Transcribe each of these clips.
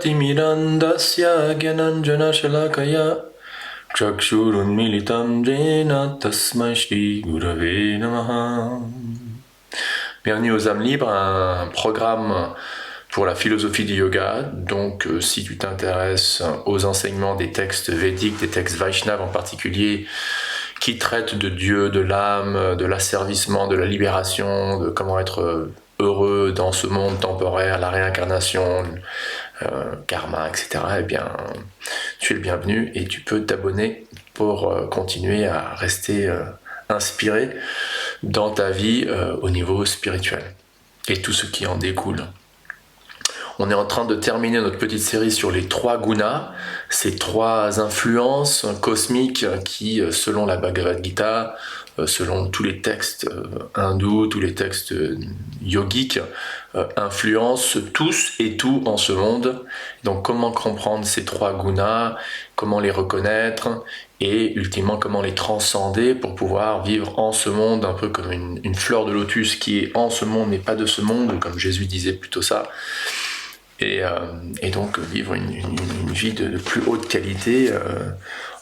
Jyotirmirandasya Gyananjana Shalakaya Chakshurunmilitam Jena Tasmai Shri Gurave Namaha. Bienvenue aux âmes libres, un programme pour la philosophie du yoga. Donc si tu t'intéresses aux enseignements des textes védiques, des textes Vaishnav en particulier, qui traitent de Dieu, de l'âme, de l'asservissement, de la libération, de comment être heureux dans ce monde temporaire, la réincarnation, karma, etc., eh bien, tu es le bienvenu et tu peux t'abonner pour continuer à rester inspiré dans ta vie au niveau spirituel et tout ce qui en découle. On est en train de terminer notre petite série sur les trois gunas, ces trois influences cosmiques qui, selon la Bhagavad Gita, selon tous les textes hindous, tous les textes yogiques, influencent tous et tout en ce monde. Donc comment comprendre ces trois gunas, comment les reconnaître et ultimement comment les transcender pour pouvoir vivre en ce monde un peu comme une fleur de lotus qui est en ce monde mais pas de ce monde, comme Jésus disait plutôt ça. Et donc vivre une vie de plus haute qualité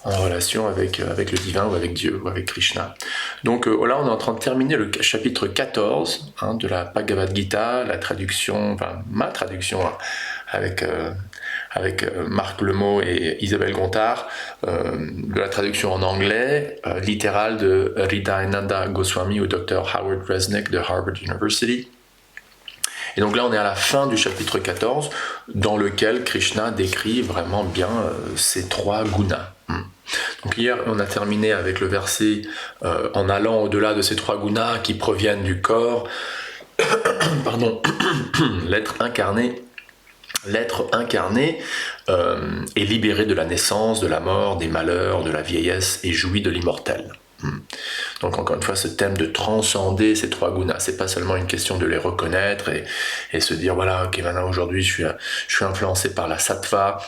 en relation avec le divin ou avec Dieu ou avec Krishna. Donc là on est en train de terminer le chapitre 14 de la Bhagavad Gita, la traduction, enfin ma traduction avec Marc Lemot et Isabelle Gontard, de la traduction en anglais, littérale de Hridayananda Goswami ou Dr Howard Resnick de Harvard University. Et donc là, on est à la fin du chapitre 14, dans lequel Krishna décrit vraiment bien ces trois gunas. Donc hier, on a terminé avec le verset en allant au-delà de ces trois gunas qui proviennent du corps, pardon, l'être incarné. L'être incarné est libéré de la naissance, de la mort, des malheurs, de la vieillesse et jouit de l'immortel. Donc encore une fois, ce thème de transcender ces trois gunas, c'est pas seulement une question de les reconnaître et se dire voilà, ok, maintenant aujourd'hui je suis influencé par la sattva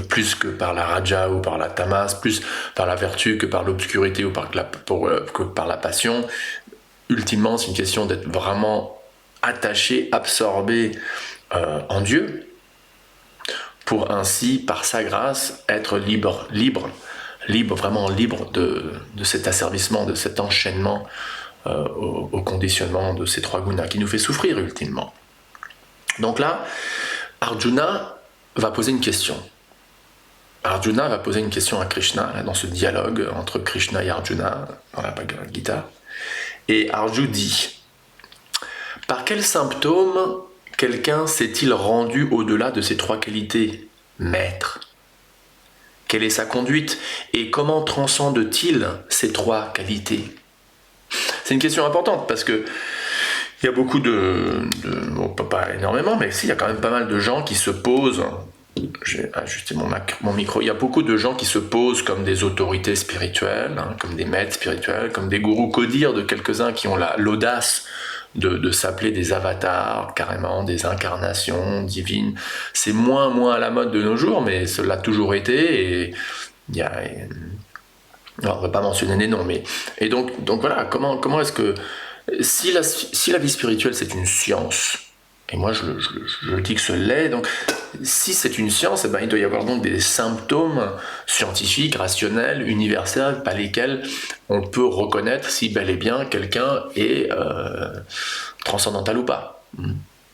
plus que par la raja ou par la tamas, plus par la vertu que par l'obscurité ou que par la passion. Ultimement, c'est une question d'être vraiment attaché, absorbé en Dieu, pour ainsi, par sa grâce, être libre, vraiment libre de cet asservissement, de cet enchaînement au conditionnement de ces trois gunas qui nous fait souffrir ultimement. Donc là, Arjuna va poser une question. Arjuna va poser une question à Krishna, là, dans ce dialogue entre Krishna et Arjuna, dans la Bhagavad Gita. Et Arjuna dit, par quel symptôme quelqu'un s'est-il rendu au-delà de ces trois qualités, maître? Quelle est sa conduite et comment transcende-t-il ces trois qualités? C'est une question importante parce que il y a beaucoup bon, pas énormément, mais si, il y a quand même pas mal de gens qui se posent, j'ai ajusté mon micro, il y a beaucoup de gens qui se posent comme des autorités spirituelles, comme des maîtres spirituels, comme des gourous, qu'au dire de quelques-uns qui ont l'audace de s'appeler des avatars, carrément, des incarnations divines. C'est moins à la mode de nos jours, mais cela a toujours été, et il y a... Alors, on ne va pas mentionner les noms, mais... Et donc voilà, comment est-ce que... Si la vie spirituelle, c'est une science, et moi je dis que ce l'est, donc si c'est une science, eh ben, il doit y avoir donc des symptômes scientifiques, rationnels, universels, par lesquels on peut reconnaître si bel et bien quelqu'un est transcendantal ou pas.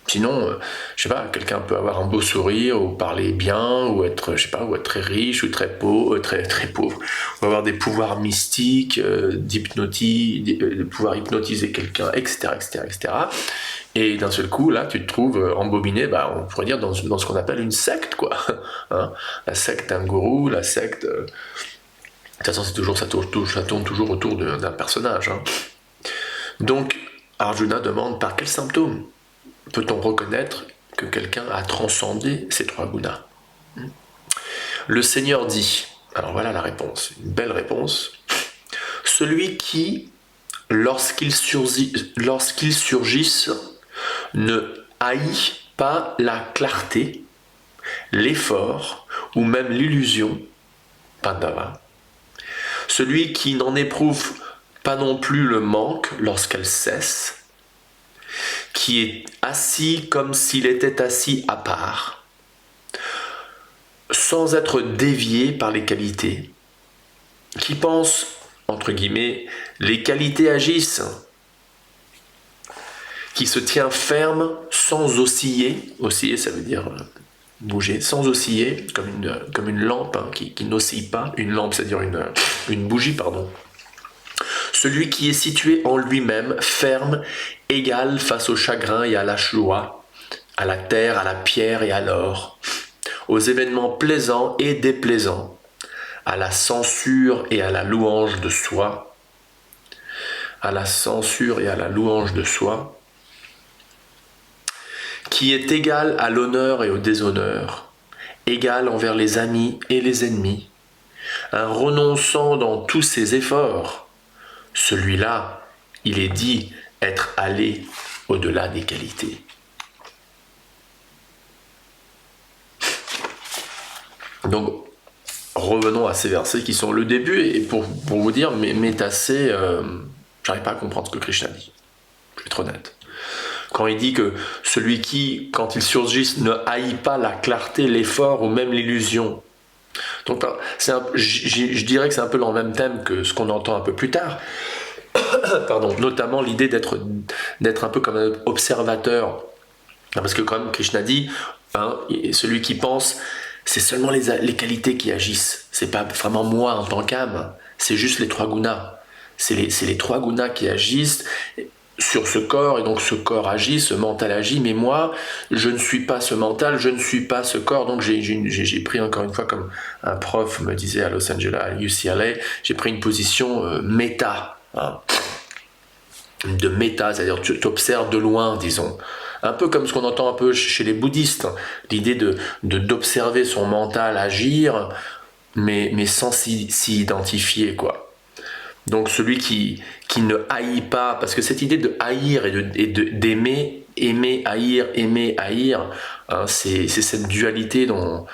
Sinon, je sais pas, quelqu'un peut avoir un beau sourire, ou parler bien, ou être, je sais pas, ou être très riche, ou très pauvre, très pauvre, ou avoir des pouvoirs mystiques, de pouvoir hypnotiser quelqu'un, etc., etc., etc. Et d'un seul coup, là, tu te trouves embobiné, on pourrait dire, dans ce qu'on appelle une secte, quoi. La secte d'un gourou, la secte... De toute façon, ça tourne toujours autour d'un personnage. Donc, Arjuna demande par quel symptôme peut-on reconnaître que quelqu'un a transcendé ces trois gunas? Le Seigneur dit, alors voilà la réponse, une belle réponse, celui qui, lorsqu'il surgisse, ne haït pas la clarté, l'effort ou même l'illusion, Pandava, celui qui n'en éprouve pas non plus le manque lorsqu'elle cesse, qui est assis comme s'il était assis à part, sans être dévié par les qualités, qui pense, entre guillemets, les qualités agissent, qui se tient ferme sans osciller, osciller ça veut dire bouger, sans osciller, comme une lampe hein, qui n'oscille pas, une lampe c'est-à-dire une bougie, pardon. Celui qui est situé en lui-même, ferme, égal face au chagrin et à la joie, à la terre, à la pierre et à l'or, aux événements plaisants et déplaisants, à la censure et à la louange de soi, à la censure et à la louange de soi, qui est égal à l'honneur et au déshonneur, égal envers les amis et les ennemis, un renonçant dans tous ses efforts. Celui-là, il est dit être allé au-delà des qualités. Donc, revenons à ces versets qui sont le début, et pour vous dire, mais assez, j'arrive pas à comprendre ce que Krishna dit. Je vais être honnête. Quand il dit que celui qui, quand il surgit, ne haït pas la clarté, l'effort ou même l'illusion. Donc, je dirais que c'est un peu dans le même thème que ce qu'on entend un peu plus tard. Pardon, notamment l'idée d'être un peu comme un observateur. Parce que comme Krishna dit, hein, celui qui pense, c'est seulement les qualités qui agissent. C'est pas vraiment moi en tant qu'âme, c'est juste les trois gunas. C'est les trois gunas qui agissent sur ce corps, et donc ce corps agit, ce mental agit, mais moi, je ne suis pas ce mental, je ne suis pas ce corps, donc j'ai pris encore une fois, comme un prof me disait à Los Angeles, à UCLA, j'ai pris une position méta, hein, de méta, c'est-à-dire tu observes de loin, disons. Un peu comme ce qu'on entend un peu chez les bouddhistes, l'idée d'observer son mental agir, mais sans s'y identifier, quoi. Donc celui qui ne haït pas, parce que cette idée de haïr et d'aimer, aimer, haïr, hein, c'est cette dualité dont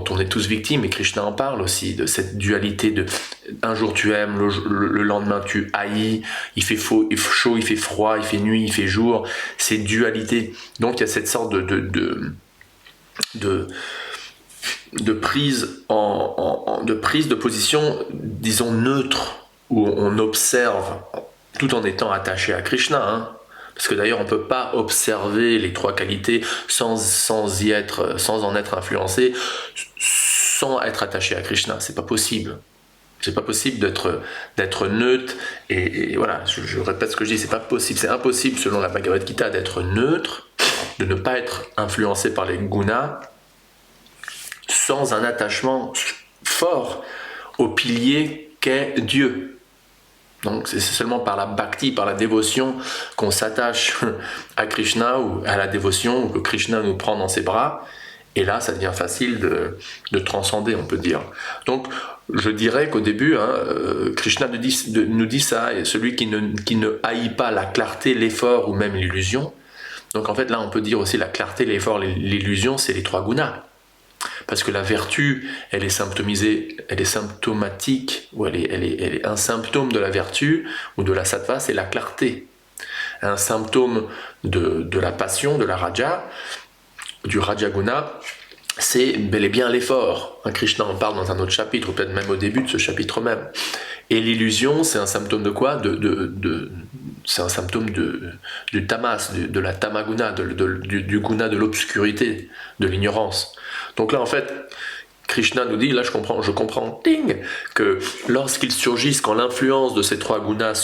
on est tous victimes, et Krishna en parle aussi, de cette dualité de un jour tu aimes, le lendemain tu haïs, il fait chaud, il fait froid, il fait nuit, il fait jour, c'est dualité. Donc il y a cette sorte de prise de position, disons neutre, où on observe tout en étant attaché à Krishna, hein. Parce que d'ailleurs on ne peut pas observer les trois qualités sans en être influencé, sans être attaché à Krishna. C'est pas possible. C'est pas possible d'être neutre, et voilà, je répète ce que je dis, c'est pas possible, c'est impossible selon la Bhagavad Gita d'être neutre, de ne pas être influencé par les gunas, sans un attachement fort au pilier qu'est Dieu. Donc c'est seulement par la bhakti, par la dévotion, qu'on s'attache à Krishna, ou à la dévotion, ou que Krishna nous prend dans ses bras, et là ça devient facile de transcender, on peut dire. Donc je dirais qu'au début, hein, Krishna nous dit ça, et celui qui ne haït pas la clarté, l'effort ou même l'illusion. Donc en fait là on peut dire aussi la clarté, l'effort, l'illusion, c'est les trois gunas. Parce que la vertu, elle est symptomatique, ou elle est un symptôme de la vertu, ou de la sattva, c'est la clarté. Un symptôme de la passion, de la raja, du rajaguna, c'est bel et bien l'effort. Krishna en parle dans un autre chapitre, ou peut-être même au début de ce chapitre même. Et l'illusion, c'est un symptôme de quoi? C'est un symptôme du tamas, de la tamaguna, du guna de l'obscurité, de l'ignorance. Donc là, en fait, Krishna nous dit, là je comprends, ding, que lorsqu'ils surgissent, quand l'influence de ces trois gunas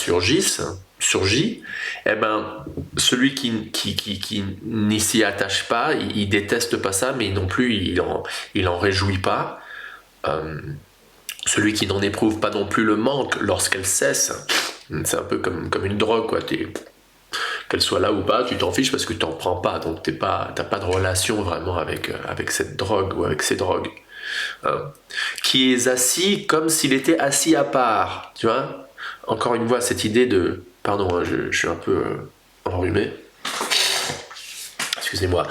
surgit, eh ben, celui qui n'y s'y attache pas, il déteste pas ça, mais non plus il en réjouit pas. Celui qui n'en éprouve pas non plus le manque lorsqu'elle cesse, c'est un peu comme une drogue, quoi. Qu'elle soit là ou pas, tu t'en fiches parce que tu n'en prends pas, donc t'as pas de relation vraiment avec cette drogue ou avec ces drogues. Qui est assis comme s'il était assis à part, tu vois. Encore une fois, cette idée de... Pardon, hein, je suis un peu enrhumé. Excusez-moi.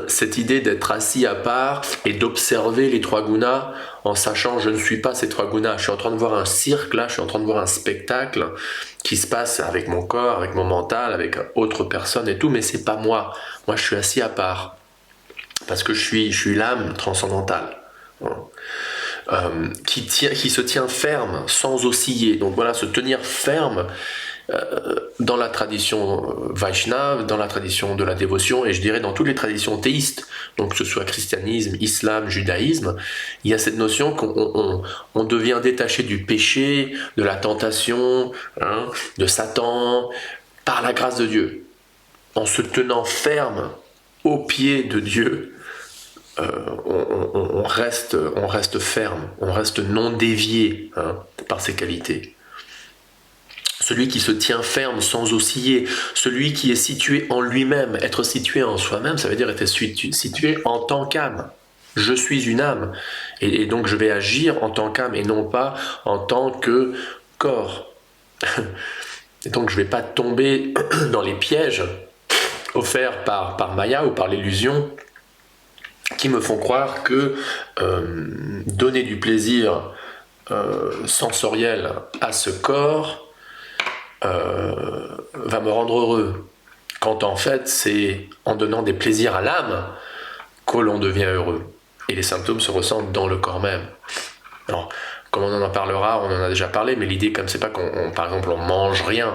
Cette idée d'être assis à part et d'observer les trois gunas en sachant je ne suis pas ces trois gunas. Je suis en train de voir un cirque là, je suis en train de voir un spectacle qui se passe avec mon corps, avec mon mental, avec autre personne et tout, mais c'est pas moi. Moi, je suis assis à part parce que je suis l'âme transcendantale. qui se tient ferme sans osciller. Donc voilà, se tenir ferme dans la tradition Vaishnava, dans la tradition de la dévotion, et je dirais dans toutes les traditions théistes, donc que ce soit christianisme, islam, judaïsme, il y a cette notion qu'on devient détaché du péché, de la tentation, de Satan, par la grâce de Dieu. En se tenant ferme au pied de Dieu, on reste ferme, on reste non dévié par ses qualités. Celui qui se tient ferme sans osciller, celui qui est situé en lui-même. Être situé en soi-même, ça veut dire être situé en tant qu'âme. Je suis une âme, et donc je vais agir en tant qu'âme et non pas en tant que corps. Et donc je ne vais pas tomber dans les pièges offerts par Maya ou par l'illusion qui me font croire que donner du plaisir sensoriel à ce corps va me rendre heureux, quand en fait c'est en donnant des plaisirs à l'âme que l'on devient heureux, et les symptômes se ressentent dans le corps même. Alors, comme on en parlera, on en a déjà parlé, mais l'idée comme c'est pas par exemple on mange rien,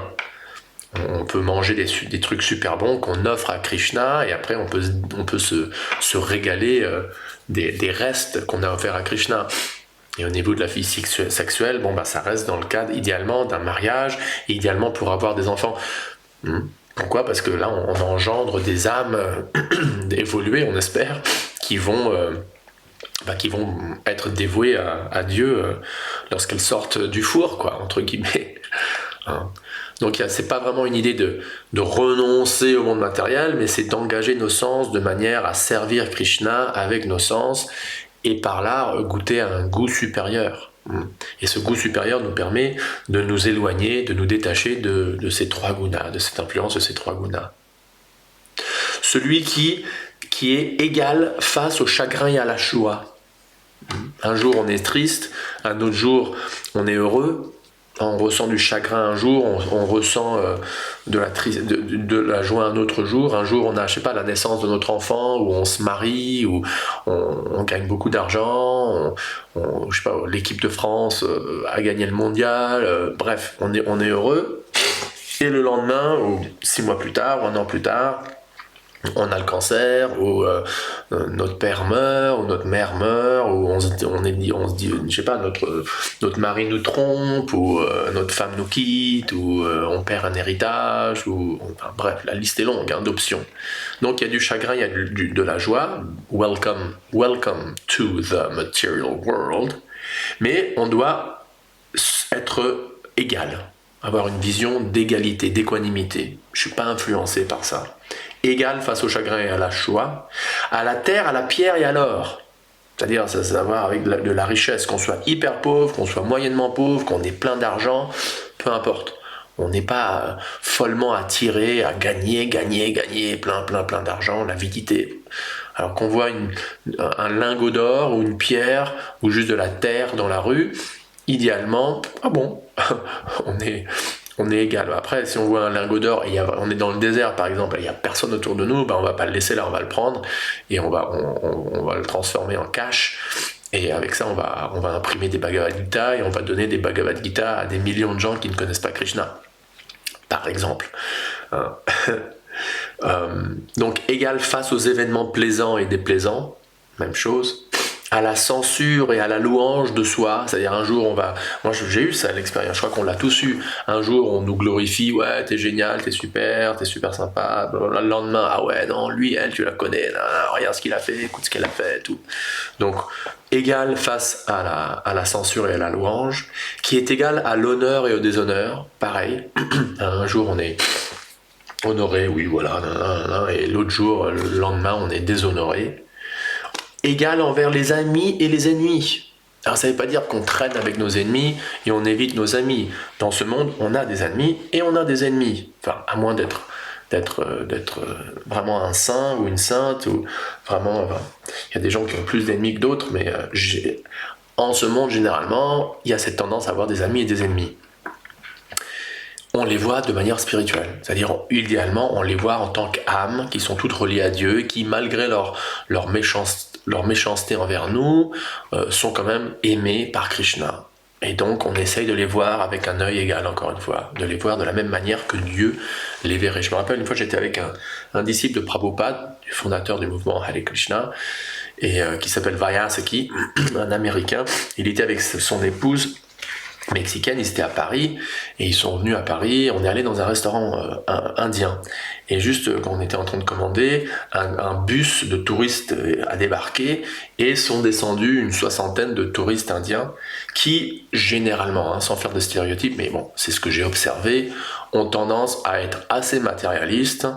on peut manger des trucs super bons qu'on offre à Krishna, et après on peut se régaler des restes qu'on a offerts à Krishna. Et au niveau de la vie sexuelle, ça reste dans le cadre idéalement d'un mariage, et idéalement pour avoir des enfants. Pourquoi ? Parce que là, on engendre des âmes évoluées, on espère, qui vont être dévouées à Dieu lorsqu'elles sortent du four, quoi, entre guillemets. Donc c'est pas vraiment une idée de renoncer au monde matériel, mais c'est d'engager nos sens de manière à servir Krishna avec nos sens, et par là goûter à un goût supérieur. Et ce goût supérieur nous permet de nous éloigner, de nous détacher de ces trois gunas, de cette influence de ces trois gunas. Celui qui est égal face au chagrin et à la joie. Un jour on est triste, un autre jour on est heureux. On ressent du chagrin un jour, on ressent de la joie un autre jour. Un jour, on a, la naissance de notre enfant, ou on se marie, ou on gagne beaucoup d'argent, l'équipe de France a gagné le mondial. Bref, on est heureux. Et le lendemain, ou 6 mois plus tard, ou 1 an plus tard, on a le cancer, ou notre père meurt, ou notre mère meurt, ou on se dit, notre mari nous trompe, ou notre femme nous quitte, ou on perd un héritage, bref, la liste est longue d'options. Donc il y a du chagrin, il y a de la joie. Welcome to the material world. Mais on doit être égal, avoir une vision d'égalité, d'équanimité. Je ne suis pas influencé par ça. Égal face au chagrin et à la joie, à la terre, à la pierre et à l'or. C'est-à-dire, ça va avoir avec de la richesse, qu'on soit hyper pauvre, qu'on soit moyennement pauvre, qu'on ait plein d'argent, peu importe. On n'est pas follement attiré à gagner, plein d'argent, l'avidité. Alors qu'on voit un lingot d'or ou une pierre ou juste de la terre dans la rue, idéalement, on est égal. Après, si on voit un lingot d'or et on est dans le désert par exemple, il n'y a personne autour de nous, on va pas le laisser là, on va le prendre et on va le transformer en cash, et avec ça on va imprimer des Bhagavad Gita et on va donner des Bhagavad Gita à des millions de gens qui ne connaissent pas Krishna, par exemple. Donc égal face aux événements plaisants et déplaisants, même chose. À la censure et à la louange de soi, c'est-à-dire un jour moi j'ai eu ça l'expérience, je crois qu'on l'a tous eu, un jour on nous glorifie, ouais t'es génial, t'es super sympa, blablabla. Le lendemain, ah ouais non, lui, elle, tu la connais, regarde ce qu'il a fait, écoute ce qu'elle a fait, tout. Donc égal face à la censure et à la louange, qui est égal à l'honneur et au déshonneur, pareil. Un jour on est honoré, oui voilà, et l'autre jour, le lendemain on est déshonoré. Égal envers les amis et les ennemis. Alors ça ne veut pas dire qu'on traîne avec nos ennemis et on évite nos amis. Dans ce monde, on a des amis et on a des ennemis. Enfin, à moins d'être vraiment un saint ou une sainte, ou vraiment, il y a des gens qui ont plus d'ennemis que d'autres, mais en ce monde, généralement, il y a cette tendance à avoir des amis et des ennemis. On les voit de manière spirituelle, c'est-à-dire idéalement on les voit en tant qu'âmes qui sont toutes reliées à Dieu, qui malgré leur leur méchanceté envers nous, sont quand même aimés par Krishna. Et donc on essaye de les voir avec un œil égal, encore une fois, de les voir de la même manière que Dieu les verrait. Je me rappelle une fois j'étais avec un disciple de Prabhupada, du fondateur du mouvement Hare Krishna, et qui s'appelle Vyasaki, un Américain. Il était avec son épouse mexicaine, ils étaient à Paris, et ils sont venus à Paris, on est allé dans un restaurant indien, et juste quand on était en train de commander, un bus de touristes a débarqué, et sont descendus une soixantaine de touristes indiens, qui généralement, sans faire de stéréotypes, mais bon, c'est ce que j'ai observé, ont tendance à être assez matérialistes.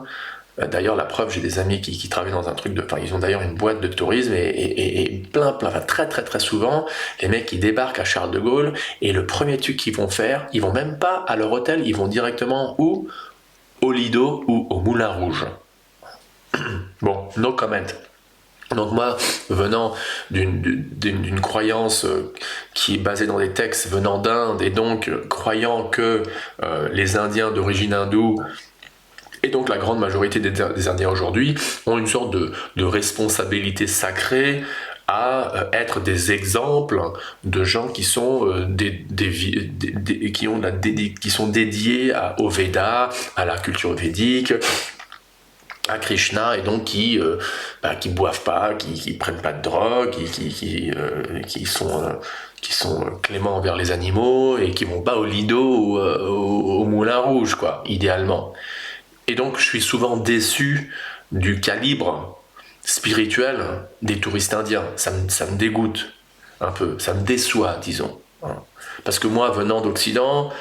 D'ailleurs, la preuve, j'ai des amis qui travaillent dans un truc ils ont d'ailleurs une boîte de tourisme et très souvent, les mecs qui débarquent à Charles de Gaulle et le premier truc qu'ils vont faire, ils vont même pas à leur hôtel, ils vont directement où? Au Lido ou au Moulin Rouge. Bon, no comment. Donc moi, venant d'une croyance qui est basée dans des textes venant d'Inde et donc croyant que les Indiens d'origine hindoue et donc la grande majorité des Indiens aujourd'hui ont une sorte de responsabilité sacrée à être des exemples de gens qui sont qui sont dédiés aux Védas, à la culture védique, à Krishna, et donc qui boivent pas, qui prennent pas de drogue, qui sont cléments envers les animaux et qui vont pas au Lido ou au Moulin Rouge, quoi, idéalement. Et donc, je suis souvent déçu du calibre spirituel des touristes indiens. Ça me dégoûte un peu, ça me déçoit, disons. Parce que moi, venant d'Occident,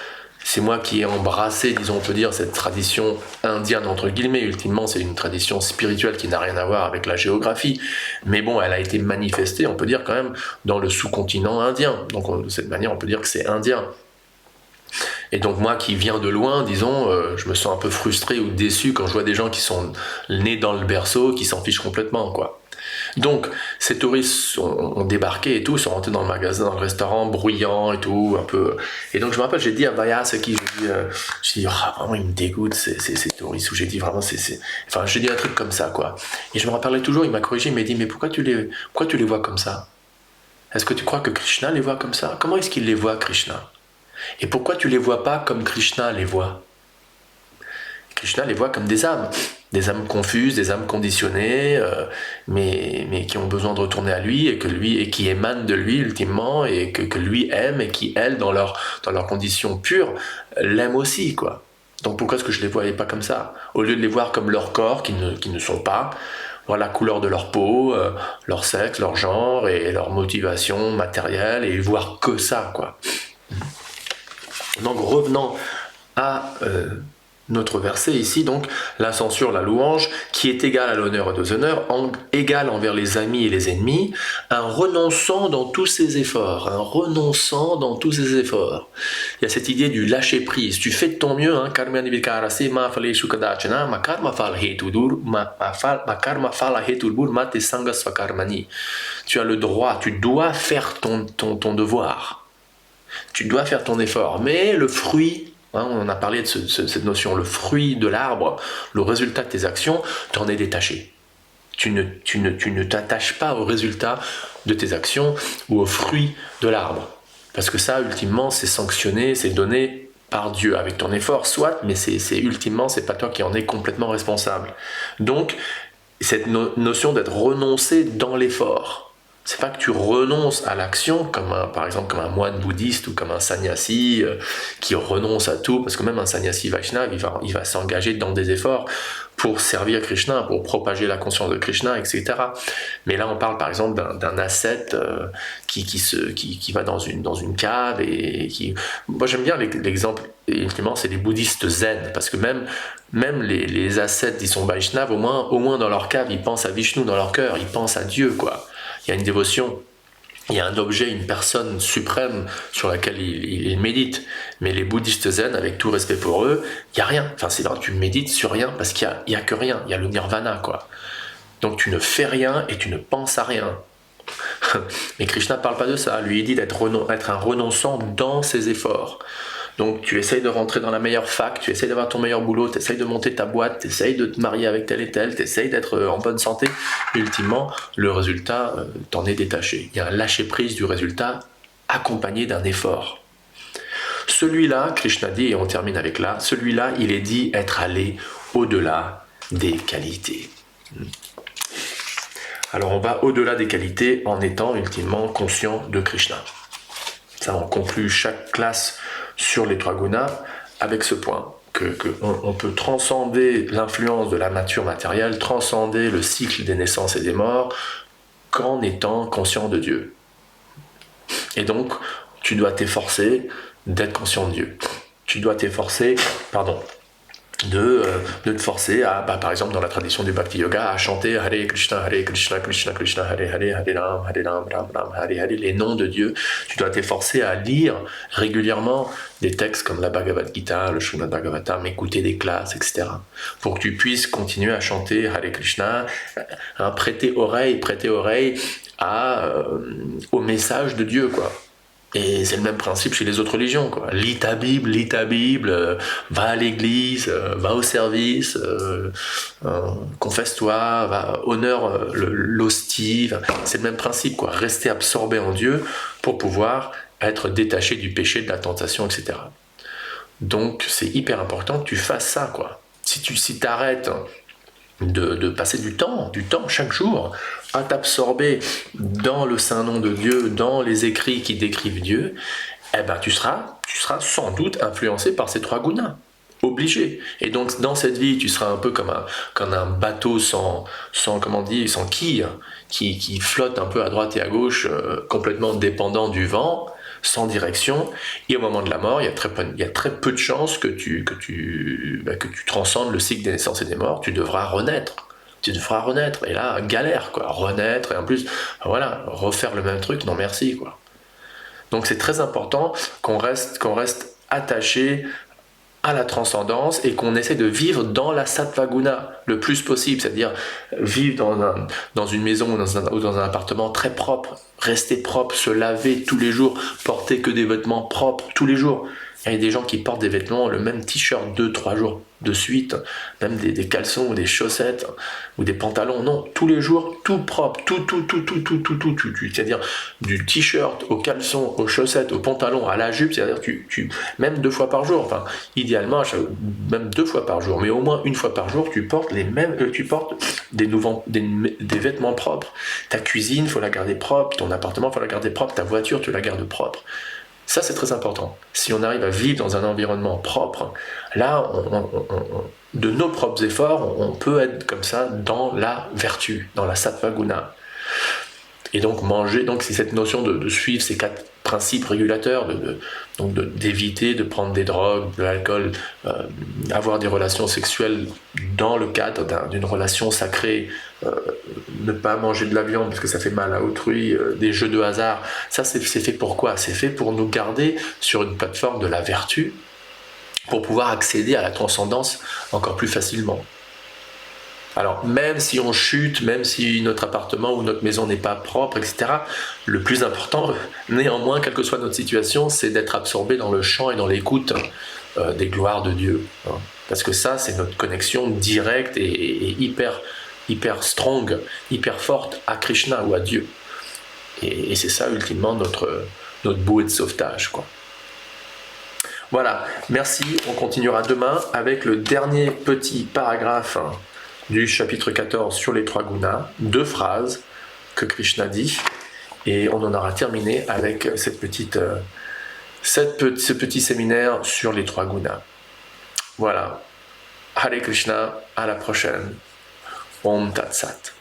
c'est moi qui ai embrassé, disons, on peut dire, cette tradition indienne, entre guillemets. Ultimement, c'est une tradition spirituelle qui n'a rien à voir avec la géographie. Mais bon, elle a été manifestée, on peut dire, quand même, dans le sous-continent indien. Donc, de cette manière, on peut dire que c'est indien. Et donc moi qui viens de loin, disons, je me sens un peu frustré ou déçu quand je vois des gens qui sont nés dans le berceau, qui s'en fichent complètement, quoi. Donc ces touristes ont débarqué et tout, sont rentrés dans le magasin, dans le restaurant, bruyant et tout, un peu. Et donc je me rappelle, j'ai dit à Vyasaki, j'ai dit vraiment ils me dégoûtent ces touristes, où j'ai dit vraiment enfin j'ai dit un truc comme ça, quoi. Et je me rappelais toujours, il m'a corrigé, il m'a dit mais pourquoi tu les vois comme ça? Est-ce que tu crois que Krishna les voit comme ça? Comment est-ce qu'il les voit, Krishna? Et pourquoi tu les vois pas comme Krishna les voit? Krishna les voit comme des âmes confuses, des âmes conditionnées, mais qui ont besoin de retourner à lui et qui émanent de lui ultimement et que lui aime et qui, elles, dans leur condition pure, l'aiment aussi, quoi. Donc pourquoi est-ce que je les voyais pas comme ça? Au lieu de les voir comme leur corps, qui ne sont pas, voir la couleur de leur peau, leur sexe, leur genre et leur motivation matérielle, et voir que ça, quoi. Donc revenons à notre verset ici, donc la censure, la louange, qui est égale à l'honneur et aux honneurs, égale envers les amis et les ennemis, un renonçant dans tous ses efforts, Il y a cette idée du lâcher prise. Tu fais de ton mieux, tu as le droit, tu dois faire ton devoir. Tu dois faire ton effort, mais le fruit, on a parlé de cette notion, le fruit de l'arbre, le résultat de tes actions, tu en es détaché. Tu ne t'attaches pas au résultat de tes actions ou au fruit de l'arbre. Parce que ça, ultimement, c'est sanctionné, c'est donné par Dieu avec ton effort, soit, mais ultimement, c'est pas toi qui en es complètement responsable. Donc, cette notion d'être renoncé dans l'effort. C'est pas que tu renonces à l'action, par exemple comme un moine bouddhiste ou comme un sannyasi qui renonce à tout, parce que même un sannyasi Vaishnava, il va s'engager dans des efforts pour servir Krishna, pour propager la conscience de Krishna, etc. Mais là, on parle par exemple d'un ascète qui va dans une cave et qui... Moi, j'aime bien l'exemple, évidemment, c'est les bouddhistes zen, parce que même les ascètes qui sont Vaishnava, au moins dans leur cave, ils pensent à Vishnu dans leur cœur, ils pensent à Dieu, quoi. Il y a une dévotion, il y a un objet, une personne suprême sur laquelle ils méditent. Mais les bouddhistes zen, avec tout respect pour eux, il n'y a rien. Enfin, tu médites sur rien parce qu'il y a que rien. Il y a le nirvana, quoi. Donc tu ne fais rien et tu ne penses à rien. Mais Krishna ne parle pas de ça. Lui, il dit d'être un renonçant dans ses efforts. Donc tu essayes de rentrer dans la meilleure fac, tu essayes d'avoir ton meilleur boulot, tu essayes de monter ta boîte, tu essayes de te marier avec tel et tel, tu essayes d'être en bonne santé. Et ultimement, le résultat, t'en est détaché. Il y a un lâcher-prise du résultat accompagné d'un effort. Celui-là, Krishna dit, et on termine avec là, celui-là, il est dit être allé au-delà des qualités. Alors on va au-delà des qualités en étant ultimement conscient de Krishna. Ça, on conclut chaque classe sur les trois gunas avec ce point, qu'on peut transcender l'influence de la nature matérielle, transcender le cycle des naissances et des morts, qu'en étant conscient de Dieu. Et donc, tu dois t'efforcer d'être conscient de Dieu. Tu dois t'efforcer, de te forcer à, par exemple dans la tradition du Bhakti Yoga, à chanter Hare Krishna, Krishna Krishna, Hare Ram, Ram Ram, Hare Hare, les noms de Dieu. Tu dois t'efforcer à lire régulièrement des textes comme la Bhagavad Gita, le Srimad Bhagavatam, écouter des classes, etc. Pour que tu puisses continuer à chanter Hare Krishna, prêter oreille au message de Dieu, quoi. Et c'est le même principe chez les autres religions, quoi. Lis ta Bible, va à l'église, va au service, confesse-toi, honore l'hostie. C'est le même principe, quoi. Rester absorbé en Dieu pour pouvoir être détaché du péché, de la tentation, etc. Donc c'est hyper important que tu fasses ça, quoi. Si t'arrêtes de passer du temps chaque jour à t'absorber dans le saint nom de Dieu, dans les écrits qui décrivent Dieu, eh ben tu seras sans doute influencé par ces trois gunas, obligé. Et donc dans cette vie, tu seras un peu comme un bateau sans quille, qui flotte un peu à droite et à gauche, complètement dépendant du vent, sans direction, et au moment de la mort, il y a très peu de chances que tu transcendes le cycle des naissances et des morts. Tu devras renaître, et là, galère, quoi, renaître, et en plus, voilà, refaire le même truc, non merci, quoi. Donc c'est très important qu'on reste attaché à la transcendance et qu'on essaie de vivre dans la sattva guna le plus possible, c'est-à-dire vivre dans une maison ou dans un appartement très propre, rester propre, se laver tous les jours, porter que des vêtements propres tous les jours. Il y a des gens qui portent des vêtements, le même t-shirt 2-3 jours de suite, même des caleçons ou des chaussettes ou des pantalons, non, tous les jours, tout propre, tout, c'est-à-dire du t-shirt au caleçon, aux chaussettes, aux pantalons, à la jupe, c'est-à-dire même 2 fois par jour, enfin, idéalement, même 2 fois par jour, mais au moins 1 fois par jour, tu portes des vêtements propres. Ta cuisine, faut la garder propre, ton appartement, faut la garder propre, ta voiture, tu la gardes propre. Ça, c'est très important. Si on arrive à vivre dans un environnement propre, là, de nos propres efforts, on peut être comme ça dans la vertu, dans la sattva guna. Et donc manger, c'est cette notion de suivre ces 4 principes régulateurs, d'éviter de prendre des drogues, de l'alcool, avoir des relations sexuelles dans le cadre d'une relation sacrée, ne pas manger de la viande parce que ça fait mal à autrui, des jeux de hasard. Ça, c'est fait pour quoi? C'est fait pour nous garder sur une plateforme de la vertu, pour pouvoir accéder à la transcendance encore plus facilement. Alors, même si on chute, même si notre appartement ou notre maison n'est pas propre, etc., le plus important, néanmoins, quelle que soit notre situation, c'est d'être absorbé dans le chant et dans l'écoute des gloires de Dieu. Hein. Parce que ça, c'est notre connexion directe et hyper strong, hyper forte à Krishna ou à Dieu. Et c'est ça, ultimement, notre bouée de sauvetage, quoi. Voilà, merci. On continuera demain avec le dernier petit paragraphe du chapitre 14 sur les 3 gunas, 2 phrases que Krishna dit, et on en aura terminé avec ce petit séminaire sur les 3 gunas. Voilà. Hare Krishna, à la prochaine. Om Tat Sat.